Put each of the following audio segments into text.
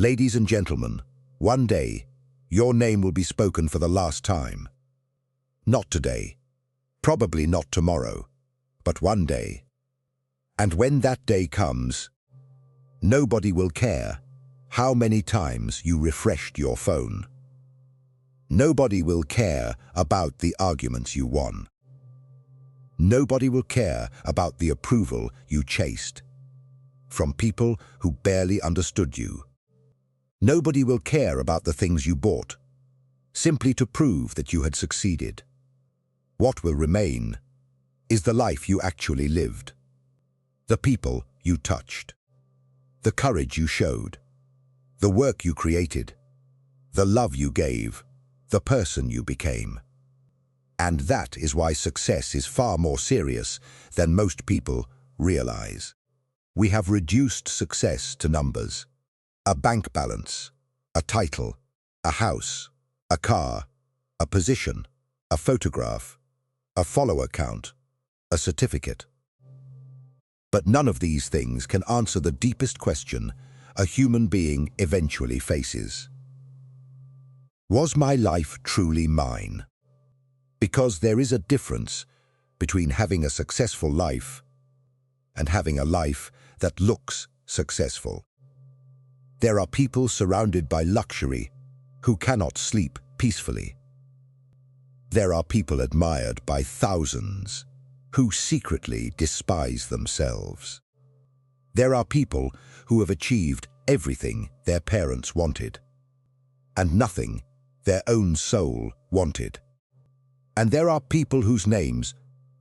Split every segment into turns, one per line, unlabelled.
Ladies and gentlemen, one day, your name will be spoken for the last time. Not today, probably not tomorrow, but one day. And when that day comes, nobody will care how many times you refreshed your phone. Nobody will care about the arguments you won. Nobody will care about the approval you chased from people who barely understood you. Nobody will care about the things you bought, simply to prove that you had succeeded. What will remain is the life you actually lived, the people you touched, the courage you showed, the work you created, the love you gave, the person you became. And that is why success is far more serious than most people realize. We have reduced success to numbers: a bank balance, a title, a house, a car, a position, a photograph, a follower count, a certificate. But none of these things can answer the deepest question a human being eventually faces. Was my life truly mine? Because there is a difference between having a successful life and having a life that looks successful. There are people surrounded by luxury who cannot sleep peacefully. There are people admired by thousands who secretly despise themselves. There are people who have achieved everything their parents wanted and nothing their own soul wanted. And there are people whose names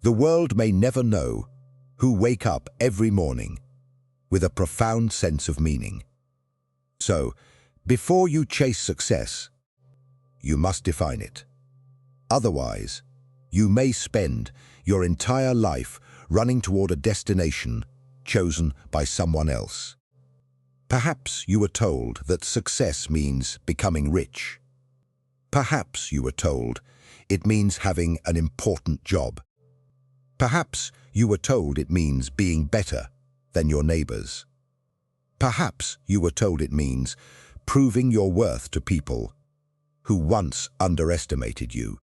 the world may never know, who wake up every morning with a profound sense of meaning. So, before you chase success, you must define it. Otherwise, you may spend your entire life running toward a destination chosen by someone else. Perhaps you were told that success means becoming rich. Perhaps you were told it means having an important job. Perhaps you were told it means being better than your neighbors. Perhaps you were told it means proving your worth to people who once underestimated you.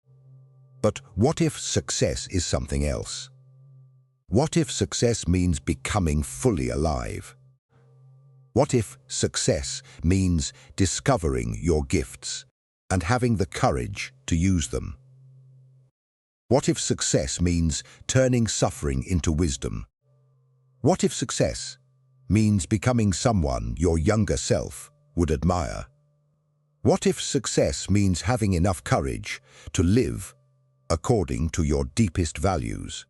But what if success is something else? What if success means becoming fully alive? What if success means discovering your gifts and having the courage to use them? What if success means turning suffering into wisdom? What if success means becoming someone your younger self would admire? What if success means having enough courage to live according to your deepest values?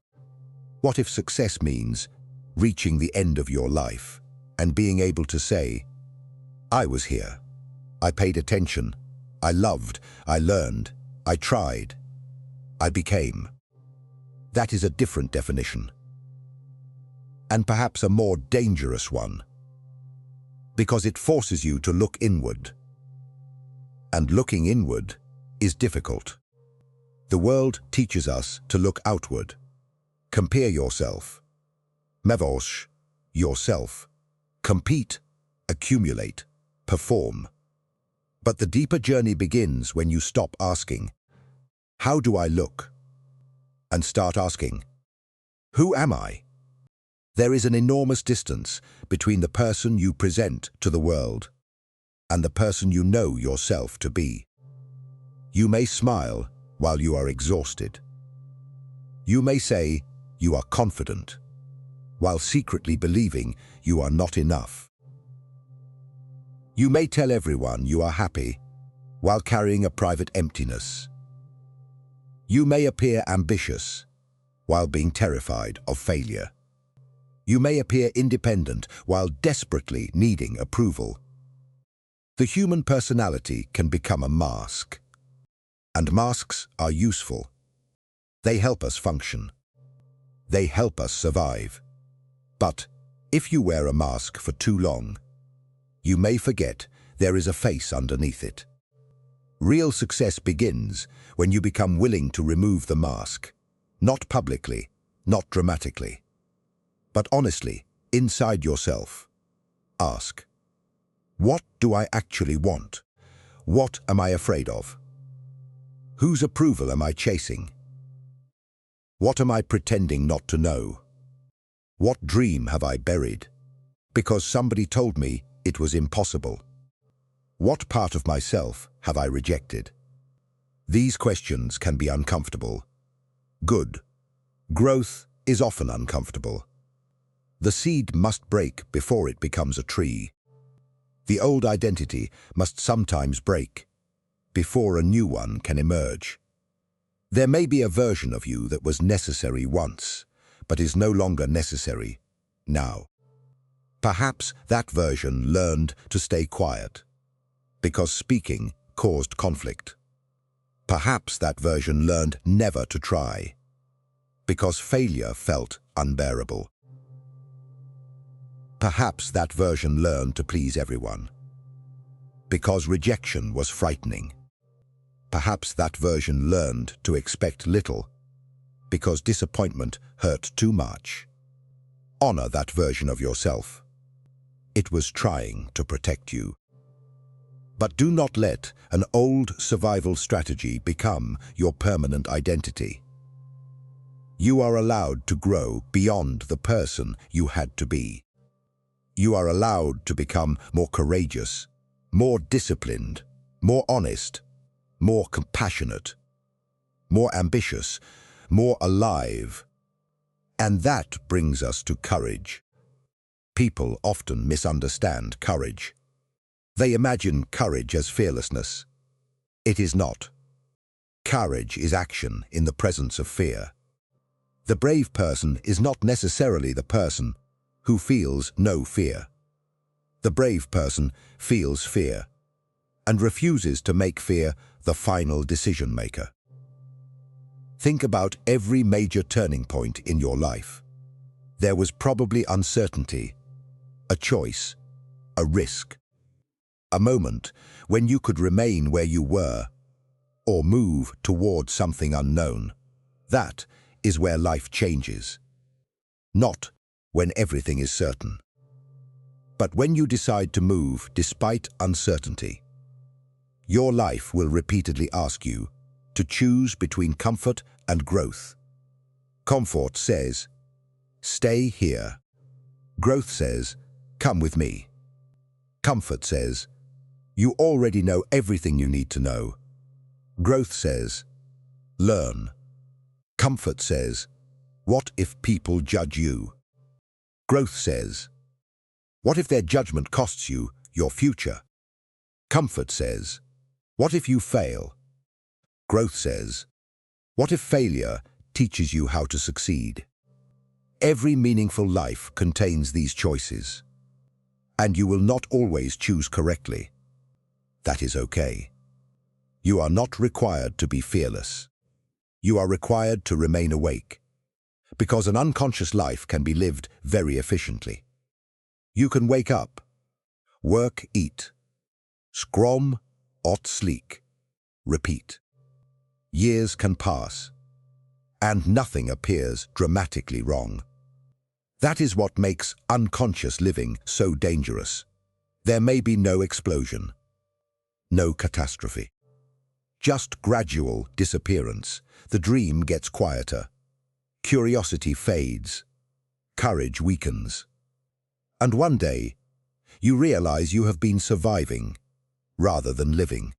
What if success means reaching the end of your life and being able to say, "I was here. I paid attention. I loved. I learned. I tried. I became"? That is a different definition, and perhaps a more dangerous one, because it forces you to look inward. And looking inward is difficult. The world teaches us to look outward. Compare yourself. Mevosh yourself. Compete, accumulate, perform. But the deeper journey begins when you stop asking, "How do I look?" and start asking, "Who am I?" There is an enormous distance between the person you present to the world and the person you know yourself to be. You may smile while you are exhausted. You may say you are confident while secretly believing you are not enough. You may tell everyone you are happy while carrying a private emptiness. You may appear ambitious while being terrified of failure. You may appear independent while desperately needing approval. The human personality can become a mask, and masks are useful. They help us function. They help us survive. But if you wear a mask for too long, you may forget there is a face underneath it. Real success begins when you become willing to remove the mask, not publicly, not dramatically, but honestly, inside yourself. Ask, What do I actually want? What am I afraid of? Whose approval am I chasing? What am I pretending not to know? What dream have I buried because somebody told me it was impossible? What part of myself have I rejected? These questions can be uncomfortable. Good. Growth is often uncomfortable. The seed must break before it becomes a tree. The old identity must sometimes break before a new one can emerge. There may be a version of you that was necessary once, but is no longer necessary now. Perhaps that version learned to stay quiet because speaking caused conflict. Perhaps that version learned never to try because failure felt unbearable. Perhaps that version learned to please everyone because rejection was frightening. Perhaps that version learned to expect little because disappointment hurt too much. Honor that version of yourself. It was trying to protect you. But do not let an old survival strategy become your permanent identity. You are allowed to grow beyond the person you had to be. You are allowed to become more courageous, more disciplined, more honest, more compassionate, more ambitious, more alive. And that brings us to courage. People often misunderstand courage. They imagine courage as fearlessness. It is not. Courage is action in the presence of fear. The brave person is not necessarily the person who feels no fear. The brave person feels fear and refuses to make fear the final decision maker. Think about every major turning point in your life. There was probably uncertainty, a choice, a risk, a moment when you could remain where you were or move toward something unknown. That is where life changes. Not when everything is certain, but when you decide to move despite uncertainty. Your life will repeatedly ask you to choose between comfort and growth. Comfort says, stay here. Growth says, come with me. Comfort says, you already know everything you need to know. Growth says, learn. Comfort says, what if people judge you? Growth says, what if their judgment costs you your future? Comfort says, what if you fail? Growth says, what if failure teaches you how to succeed? Every meaningful life contains these choices, and you will not always choose correctly. That is okay. You are not required to be fearless. You are required to remain awake, because an unconscious life can be lived very efficiently. You can wake up, work, eat, skrom, ot, sleek, repeat. Years can pass, and nothing appears dramatically wrong. That is what makes unconscious living so dangerous. There may be no explosion, no catastrophe, just gradual disappearance. The dream gets quieter, curiosity fades, courage weakens. And one day, you realize you have been surviving rather than living.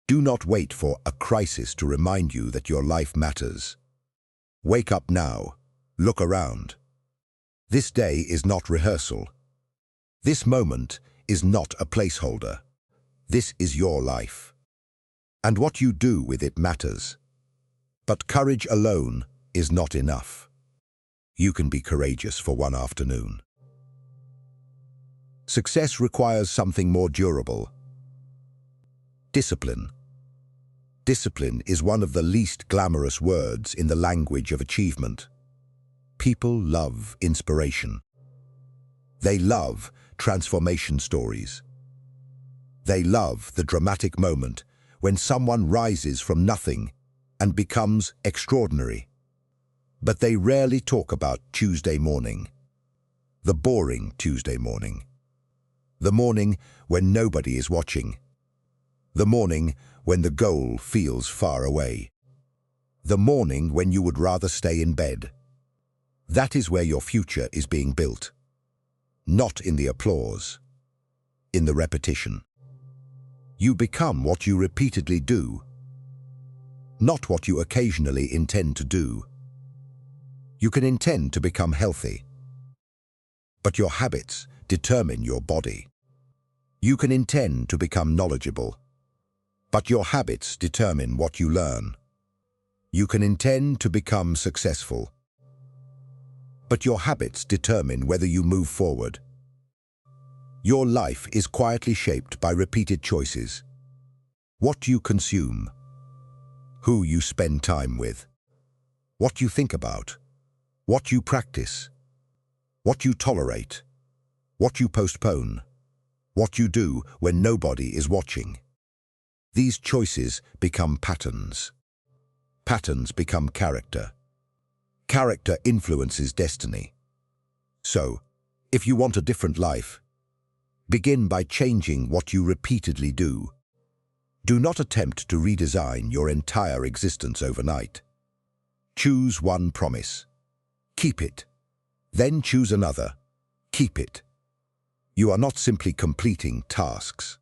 Do not wait for a crisis to remind you that your life matters. Wake up now. Look around. This day is not rehearsal. This moment is not a placeholder. This is your life. And what you do with it matters. But courage alone is not enough. You can be courageous for one afternoon. Success requires something more durable. Discipline. Discipline is one of the least glamorous words in the language of achievement. People love inspiration. They love transformation stories. They love the dramatic moment when someone rises from nothing and becomes extraordinary. But they rarely talk about Tuesday morning, the boring Tuesday morning. The morning when nobody is watching. The morning when the goal feels far away. The morning when you would rather stay in bed. That is where your future is being built. Not in the applause, in the repetition. You become what you repeatedly do, not what you occasionally intend to do. You can intend to become healthy, but your habits determine your body. You can intend to become knowledgeable, but your habits determine what you learn. You can intend to become successful, but your habits determine whether you move forward. Your life is quietly shaped by repeated choices. What you consume, who you spend time with, what you think about, what you practice, what you tolerate, what you postpone, what you do when nobody is watching. These choices become patterns. Patterns become character. Character influences destiny. So, if you want a different life, begin by changing what you repeatedly do. Do not attempt to redesign your entire existence overnight. Choose one promise. Keep it. Then choose another. Keep it. You are not simply completing tasks.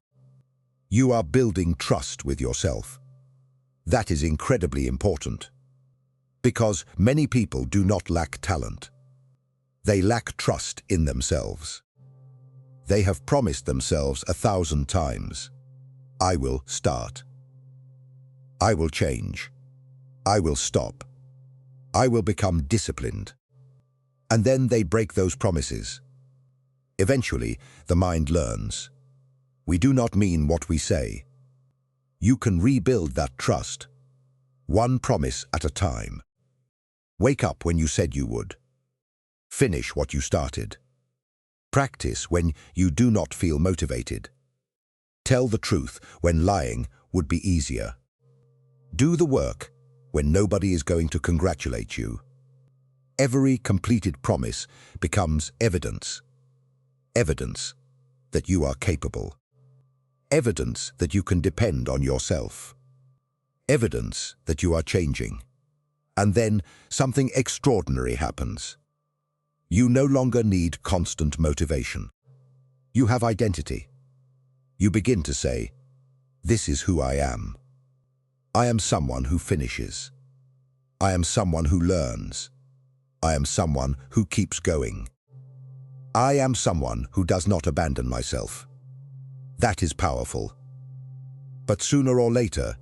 You are building trust with yourself. That is incredibly important. Because many people do not lack talent. They lack trust in themselves. They have promised themselves 1,000 times, I will start. I will change. I will stop. I will become disciplined. And then they break those promises. Eventually, the mind learns. We do not mean what we say. You can rebuild that trust, one promise at a time. Wake up when you said you would. Finish what you started. Practice when you do not feel motivated. Tell the truth when lying would be easier. Do the work when nobody is going to congratulate you. Every completed promise becomes evidence. Evidence that you are capable. Evidence that you can depend on yourself. Evidence that you are changing. And then something extraordinary happens. You no longer need constant motivation. You have identity. You begin to say, this is who I am. I am someone who finishes. I am someone who learns. I am someone who keeps going. I am someone who does not abandon myself. That is powerful. But sooner or later,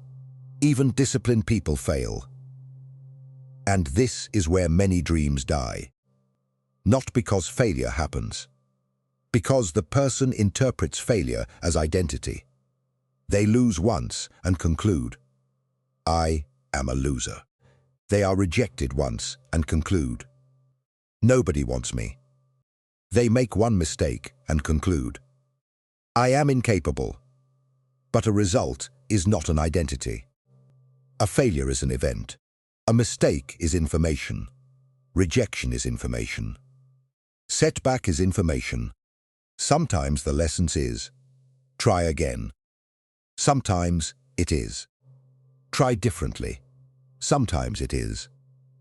even disciplined people fail. And this is where many dreams die. Not because failure happens, because the person interprets failure as identity. They lose once and conclude, I am a loser. They are rejected once and conclude, nobody wants me. They make one mistake and conclude, I am incapable. But a result is not an identity. A failure is an event. A mistake is information. Rejection is information. Setback is information. Sometimes the lesson is, try again. Sometimes it is, try differently. Sometimes it is,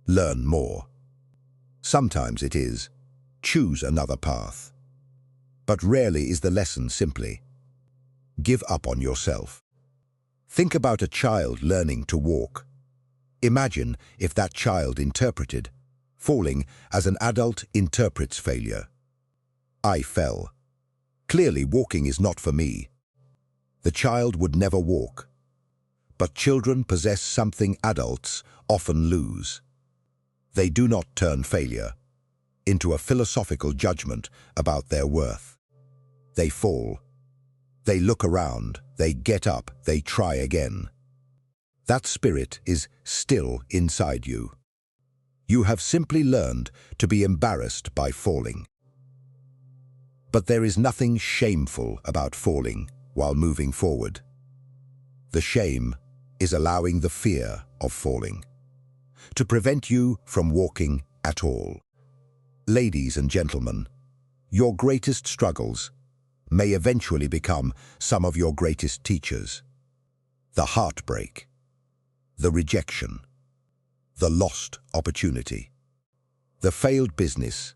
learn more. Sometimes it is, choose another path. But rarely is the lesson simply, give up on yourself. Think about a child learning to walk. Imagine if that child interpreted falling as an adult interprets failure. I fell. Clearly, walking is not for me. The child would never walk. But children possess something adults often lose. They do not turn failure into a philosophical judgment about their worth. They fall. They look around, they get up, they try again. That spirit is still inside you. You have simply learned to be embarrassed by falling. But there is nothing shameful about falling while moving forward. The shame is allowing the fear of falling to prevent you from walking at all. Ladies and gentlemen, your greatest struggles may eventually become some of your greatest teachers. The heartbreak, the rejection, the lost opportunity, the failed business,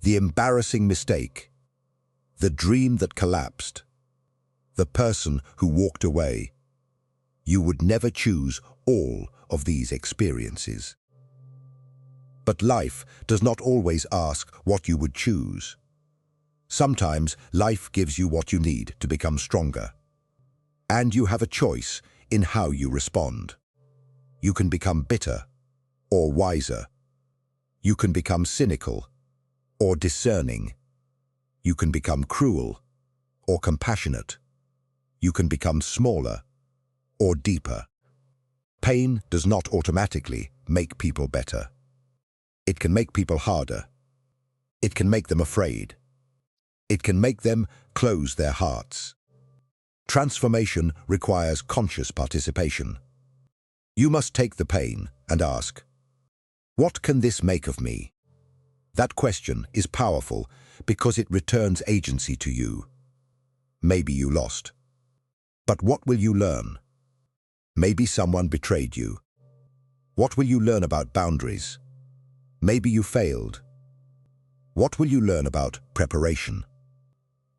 the embarrassing mistake, the dream that collapsed, the person who walked away. You would never choose all of these experiences. But life does not always ask what you would choose. Sometimes life gives you what you need to become stronger. And you have a choice in how you respond. You can become bitter or wiser. You can become cynical or discerning. You can become cruel or compassionate. You can become smaller or deeper. Pain does not automatically make people better. It can make people harder. It can make them afraid. It can make them close their hearts. Transformation requires conscious participation. You must take the pain and ask, what can this make of me? That question is powerful because it returns agency to you. Maybe you lost. But what will you learn? Maybe someone betrayed you. What will you learn about boundaries? Maybe you failed. What will you learn about preparation?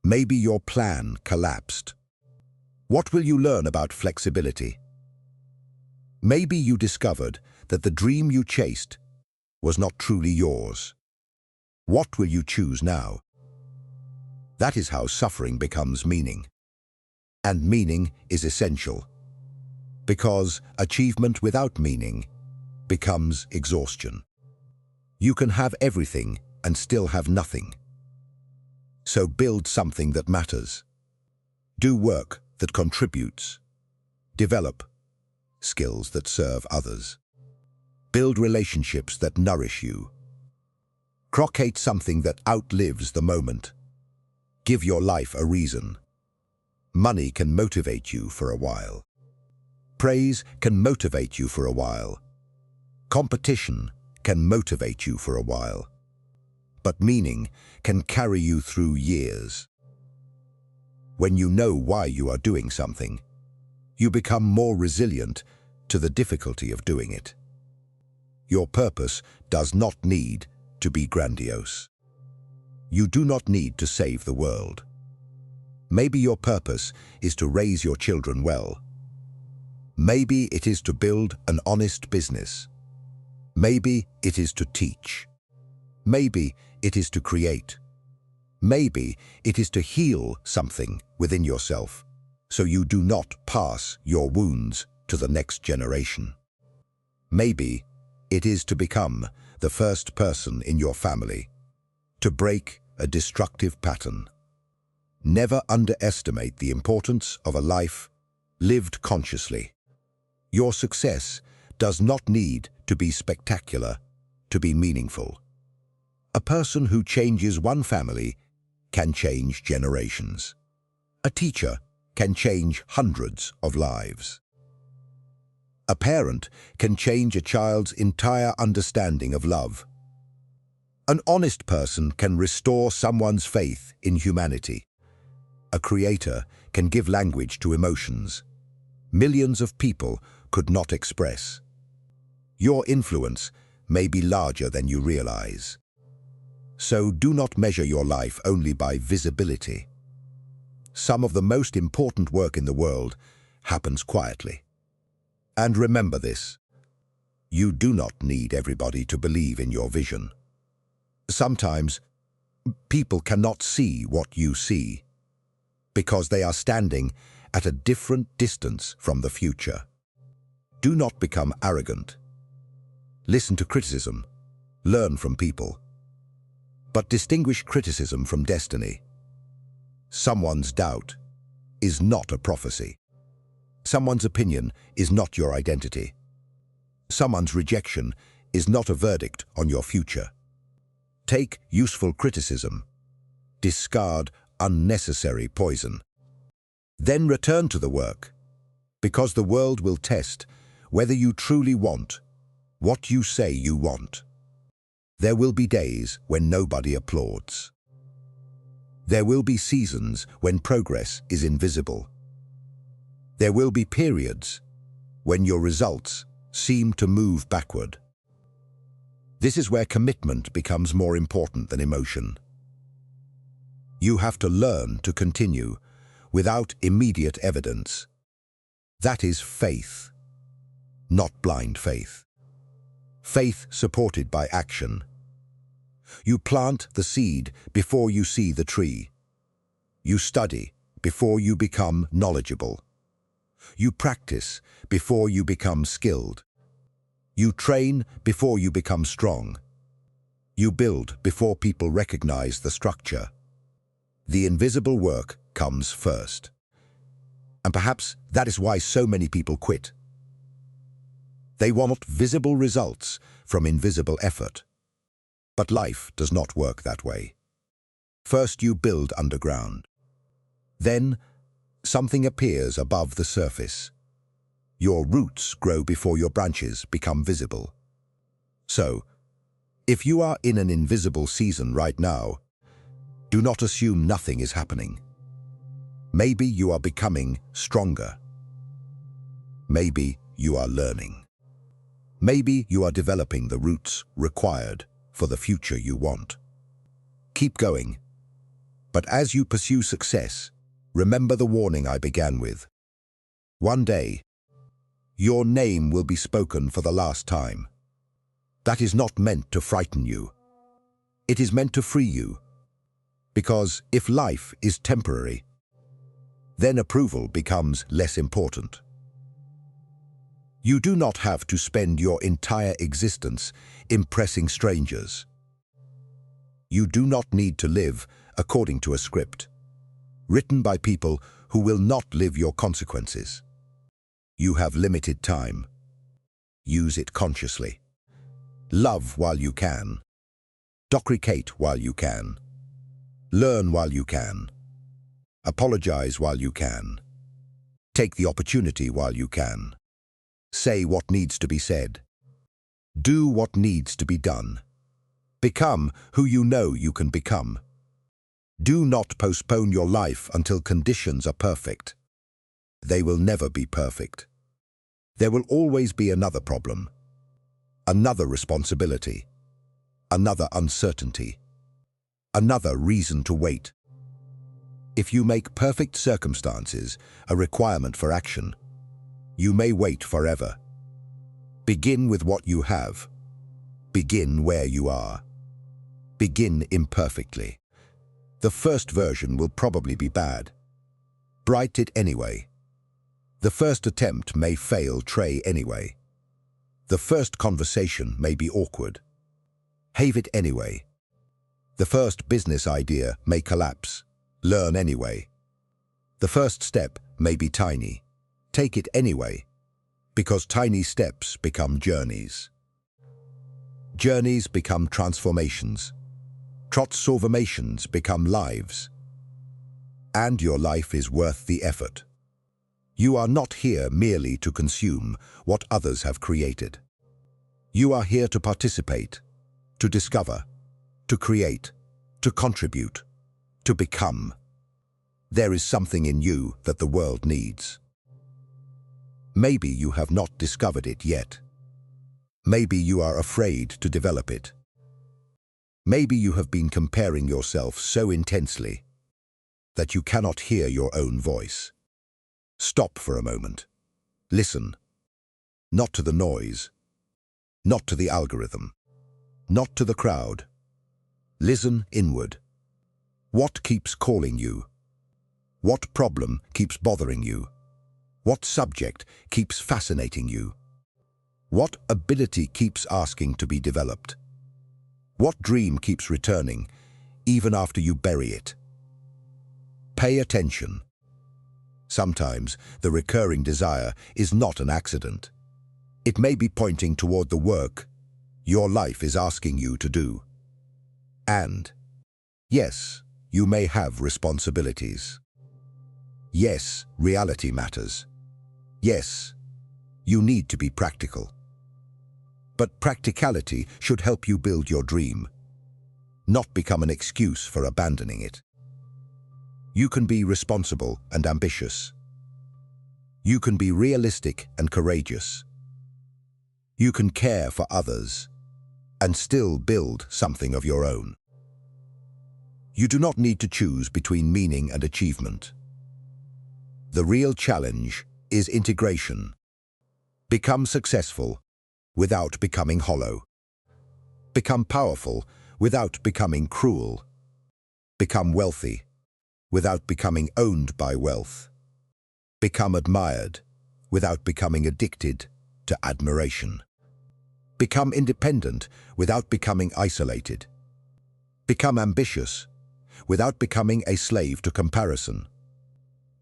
Maybe your plan collapsed. What will you learn about flexibility? Maybe you discovered that the dream you chased was not truly yours. What will you choose now? That is how suffering becomes meaning. And meaning is essential, because achievement without meaning becomes exhaustion. You can have everything and still have nothing. So build something that matters. Do work that contributes. Develop skills that serve others. Build relationships that nourish you. Create something that outlives the moment. Give your life a reason. Money can motivate you for a while. Praise can motivate you for a while. Competition can motivate you for a while. But meaning can carry you through years. When you know why you are doing something, you become more resilient to the difficulty of doing it. Your purpose does not need to be grandiose. You do not need to save the world. Maybe your purpose is to raise your children well. Maybe it is to build an honest business. Maybe it is to teach. Maybe it is to create. Maybe it is to heal something within yourself, so you do not pass your wounds to the next generation. Maybe it is to become the first person in your family to break a destructive pattern. Never underestimate the importance of a life lived consciously. Your success does not need to be spectacular to be meaningful. A person who changes one family can change generations. A teacher can change hundreds of lives. A parent can change a child's entire understanding of love. An honest person can restore someone's faith in humanity. A creator can give language to emotions millions of people could not express. Your influence may be larger than you realize. So do not measure your life only by visibility. Some of the most important work in the world happens quietly. And remember this, you do not need everybody to believe in your vision. Sometimes people cannot see what you see because they are standing at a different distance from the future. Do not become arrogant. Listen to criticism, learn from people, but distinguish criticism from destiny. Someone's doubt is not a prophecy. Someone's opinion is not your identity. Someone's rejection is not a verdict on your future. Take useful criticism. Discard unnecessary poison. Then return to the work, because the world will test whether you truly want what you say you want. There will be days when nobody applauds. There will be seasons when progress is invisible. There will be periods when your results seem to move backward. This is where commitment becomes more important than emotion. You have to learn to continue without immediate evidence. That is faith, not blind faith. Faith supported by action. You plant the seed before you see the tree. You study before you become knowledgeable. You practice before you become skilled. You train before you become strong. You build before people recognize the structure. The invisible work comes first. And perhaps that is why so many people quit. They want visible results from invisible effort. But life does not work that way. First you build underground. Then something appears above the surface. Your roots grow before your branches become visible. So, if you are in an invisible season right now, do not assume nothing is happening. Maybe you are becoming stronger. Maybe you are learning. Maybe you are developing the roots required for the future you want. Keep going. But as you pursue success, remember the warning I began with. One day, your name will be spoken for the last time. That is not meant to frighten you. It is meant to free you. Because if life is temporary, then approval becomes less important. You do not have to spend your entire existence impressing strangers. You do not need to live according to a script, written by people who will not live your consequences. You have limited time. Use it consciously. Love while you can. Deprecate while you can. Learn while you can. Apologize while you can. Take the opportunity while you can. Say what needs to be said. Do what needs to be done. Become who you know you can become. Do not postpone your life until conditions are perfect. They will never be perfect. There will always be another problem, another responsibility, another uncertainty, another reason to wait. If you make perfect circumstances a requirement for action, you may wait forever. Begin with what you have. Begin where you are. Begin imperfectly. The first version will probably be bad. Write it anyway. The first attempt may fail anyway. The first conversation may be awkward. Have it anyway. The first business idea may collapse. Learn anyway. The first step may be tiny. Take it anyway, because tiny steps become journeys. Journeys become transformations. Transformations become lives. And your life is worth the effort. You are not here merely to consume what others have created. You are here to participate, to discover, to create, to contribute, to become. There is something in you that the world needs. Maybe you have not discovered it yet. Maybe you are afraid to develop it. Maybe you have been comparing yourself so intensely that you cannot hear your own voice. Stop for a moment. Listen. Not to the noise. Not to the algorithm. Not to the crowd. Listen inward. What keeps calling you? What problem keeps bothering you? What subject keeps fascinating you? What ability keeps asking to be developed? What dream keeps returning, even after you bury it? Pay attention. Sometimes the recurring desire is not an accident. It may be pointing toward the work your life is asking you to do. And, yes, you may have responsibilities. Yes, reality matters. Yes, you need to be practical. But practicality should help you build your dream, not become an excuse for abandoning it. You can be responsible and ambitious. You can be realistic and courageous. You can care for others and still build something of your own. You do not need to choose between meaning and achievement. The real challenge is integration. Become successful without becoming hollow. Become powerful without becoming cruel. Become wealthy without becoming owned by wealth. Become admired without becoming addicted to admiration. Become independent without becoming isolated. Become ambitious without becoming a slave to comparison.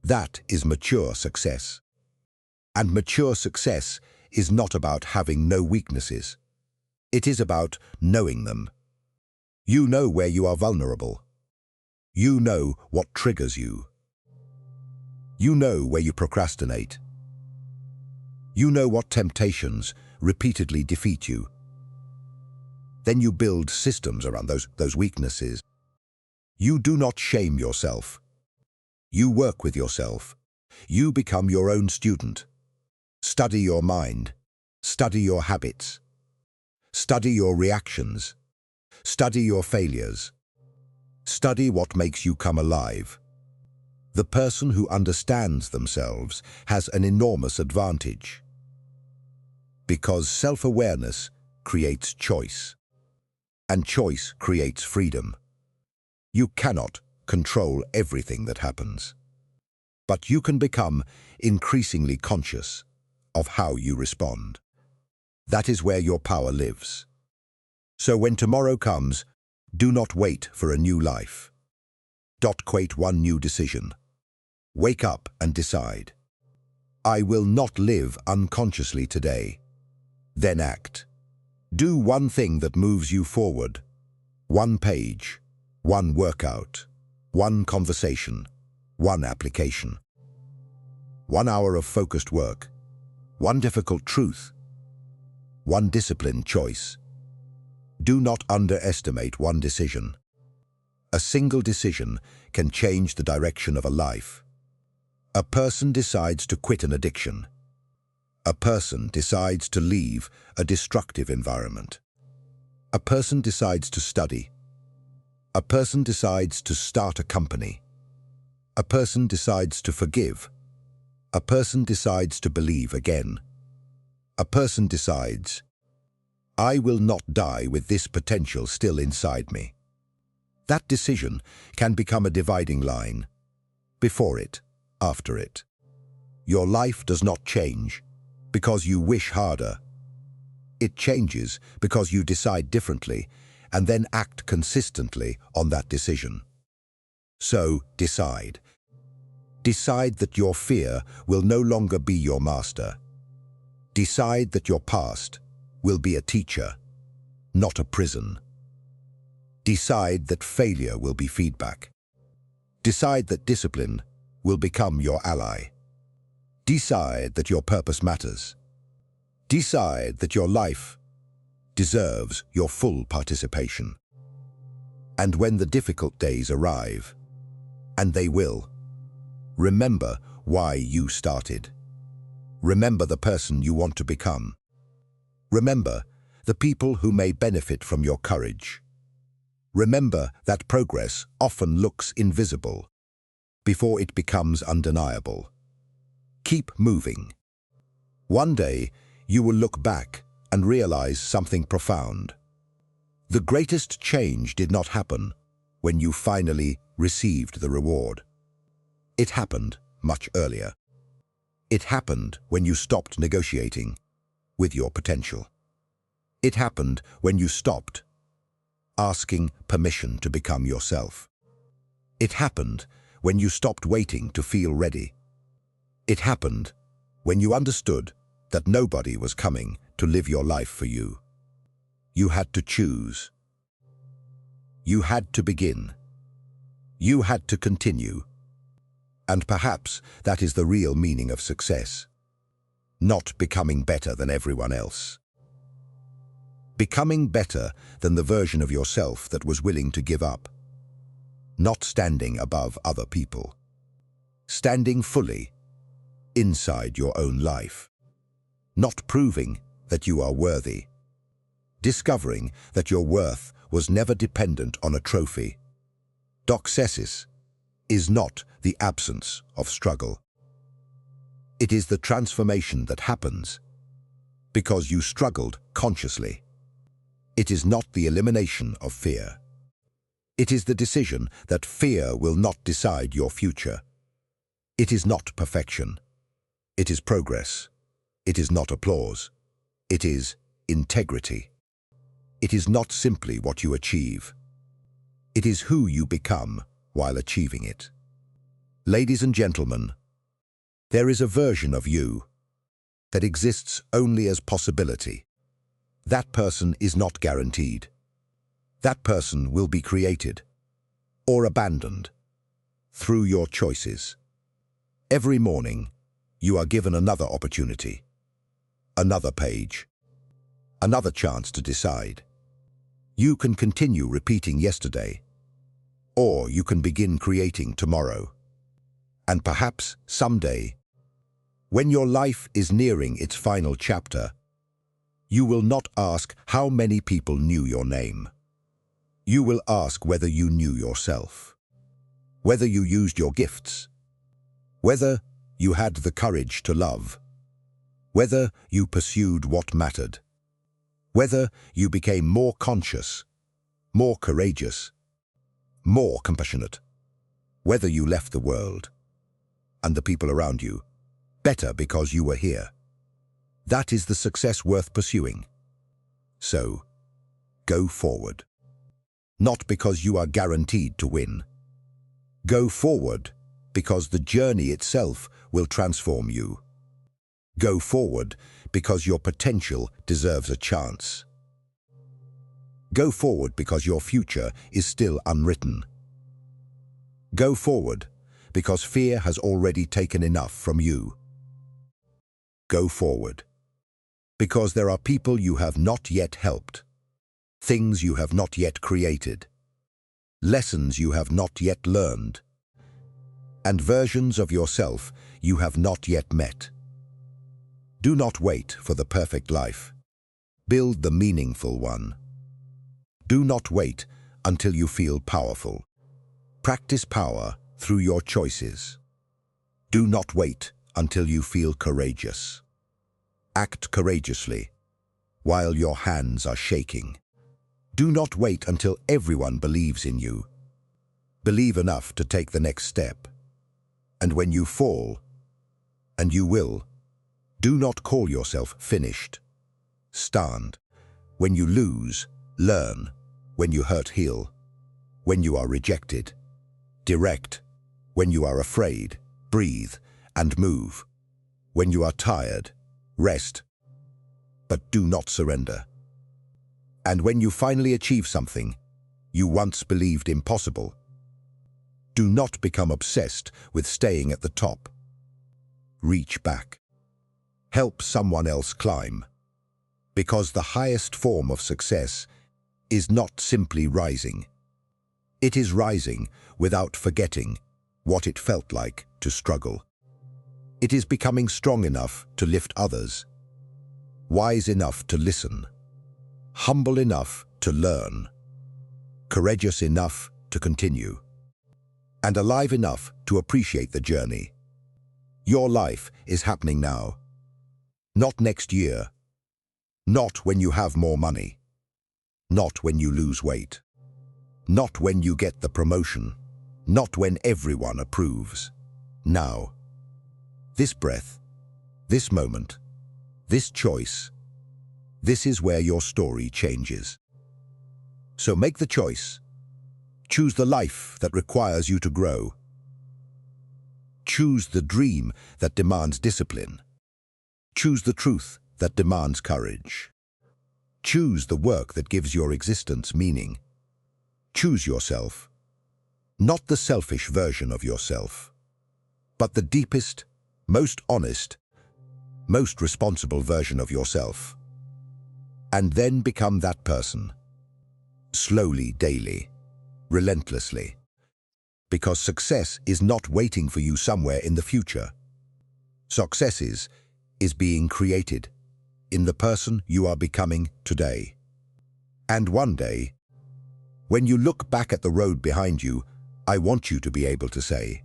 That is mature success. And mature success is not about having no weaknesses. It is about knowing them. You know where you are vulnerable. You know what triggers you. You know where you procrastinate. You know what temptations repeatedly defeat you. Then you build systems around those weaknesses. You do not shame yourself. You work with yourself. You become your own student. Study your mind. Study your habits. Study your reactions. Study your failures. Study what makes you come alive. The person who understands themselves has an enormous advantage. Because self-awareness creates choice, and choice creates freedom. You cannot control everything that happens, but you can become increasingly conscious of how you respond. That is where your power lives. So when tomorrow comes, do not wait for a new life. Don't wait one new decision. Wake up and decide. I will not live unconsciously today. Then act. Do one thing that moves you forward. One page, one workout, one conversation, one application. 1 hour of focused work, one difficult truth, one disciplined choice. Do not underestimate one decision. A single decision can change the direction of a life. A person decides to quit an addiction. A person decides to leave a destructive environment. A person decides to study. A person decides to start a company. A person decides to forgive. A person decides to believe again. A person decides, I will not die with this potential still inside me. That decision can become a dividing line. Before it, after it. Your life does not change because you wish harder. It changes because you decide differently and then act consistently on that decision. So, decide. Decide that your fear will no longer be your master. Decide that your past will be a teacher, not a prison. Decide that failure will be feedback. Decide that discipline will become your ally. Decide that your purpose matters. Decide that your life deserves your full participation. And when the difficult days arrive, and they will, remember why you started. Remember the person you want to become. Remember the people who may benefit from your courage. Remember that progress often looks invisible before it becomes undeniable. Keep moving. One day, you will look back and realize something profound. The greatest change did not happen when you finally received the reward. It happened much earlier. It happened when you stopped negotiating with your potential. It happened when you stopped asking permission to become yourself. It happened when you stopped waiting to feel ready. It happened when you understood that nobody was coming to live your life for you. You had to choose. You had to begin. You had to continue. And perhaps that is the real meaning of success. Not becoming better than everyone else. Becoming better than the version of yourself that was willing to give up. not standing above other people. Standing fully inside your own life. Not proving that you are worthy. Discovering that your worth was never dependent on a trophy. Success is not the absence of struggle. It is the transformation that happens because you struggled consciously. It is not the elimination of fear. It is the decision that fear will not decide your future. It is not perfection. It is progress. It is not applause. It is integrity. It is not simply what you achieve. It is who you become while achieving it. Ladies and gentlemen, there is a version of you that exists only as possibility. That person is not guaranteed. That person will be created or abandoned through your choices. Every morning, you are given another opportunity, another page, another chance to decide. You can continue repeating yesterday, or you can begin creating tomorrow. And perhaps someday, when your life is nearing its final chapter, you will not ask how many people knew your name. You will ask whether you knew yourself, whether you used your gifts, whether you had the courage to love, whether you pursued what mattered, whether you became more conscious, more courageous, more compassionate, whether you left the world and the people around you better because you were here. That is the success worth pursuing. So, go forward. Not because you are guaranteed to win. Go forward because the journey itself will transform you. Go forward because your potential deserves a chance. Go forward because your future is still unwritten. Go forward because fear has already taken enough from you. Go forward because there are people you have not yet helped, things you have not yet created, lessons you have not yet learned, and versions of yourself you have not yet met. Do not wait for the perfect life. Build the meaningful one. Do not wait until you feel powerful. Practice power through your choices. Do not wait until you feel courageous. Act courageously while your hands are shaking. Do not wait until everyone believes in you. Believe enough to take the next step. And when you fall, and you will, do not call yourself finished. Stand. When you lose, learn. When you hurt, heal. When you are rejected, direct. When you are afraid, breathe and move. When you are tired, rest. But do not surrender. And when you finally achieve something you once believed impossible, do not become obsessed with staying at the top. Reach back. Help someone else climb. Because the highest form of success is not simply rising. It is rising without forgetting what it felt like to struggle. It is becoming strong enough to lift others, wise enough to listen, humble enough to learn, courageous enough to continue, and alive enough to appreciate the journey. Your life is happening now. Not next year. Not when you have more money. Not when you lose weight. Not when you get the promotion. Not when everyone approves. Now. This breath, this moment, this choice, this is where your story changes. So make the choice. Choose the life that requires you to grow. Choose the dream that demands discipline. Choose the truth that demands courage. Choose the work that gives your existence meaning. Choose yourself. Not the selfish version of yourself, but the deepest, most honest, most responsible version of yourself. And then become that person. Slowly, daily, relentlessly. Because success is not waiting for you somewhere in the future. Success is being created in the person you are becoming today. And one day, when you look back at the road behind you, I want you to be able to say,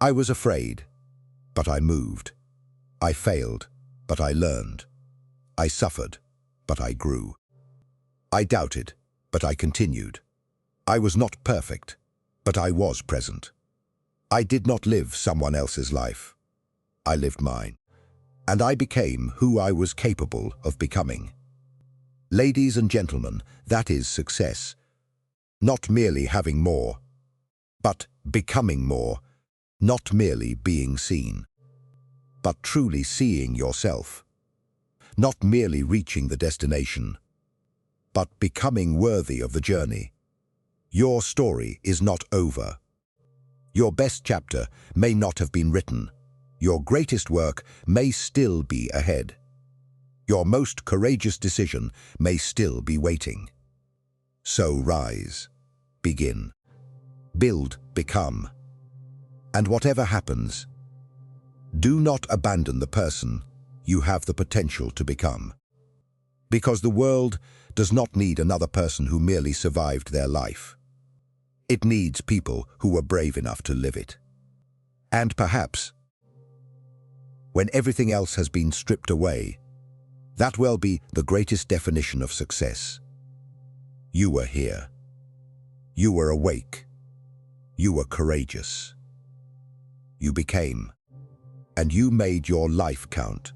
I was afraid, but I moved. I failed, but I learned. I suffered, but I grew. I doubted, but I continued. I was not perfect, but I was present. I did not live someone else's life. I lived mine. And I became who I was capable of becoming. Ladies and gentlemen, that is success. Not merely having more, but becoming more. Not merely being seen, but truly seeing yourself. Not merely reaching the destination, but becoming worthy of the journey. Your story is not over. Your best chapter may not have been written. Your greatest work may still be ahead. Your most courageous decision may still be waiting. So rise, begin, build, become. And whatever happens, do not abandon the person you have the potential to become. Because the world does not need another person who merely survived their life. It needs people who were brave enough to live it. And perhaps, when everything else has been stripped away, that will be the greatest definition of success. You were here. You were awake. You were courageous. You became, and you made your life count.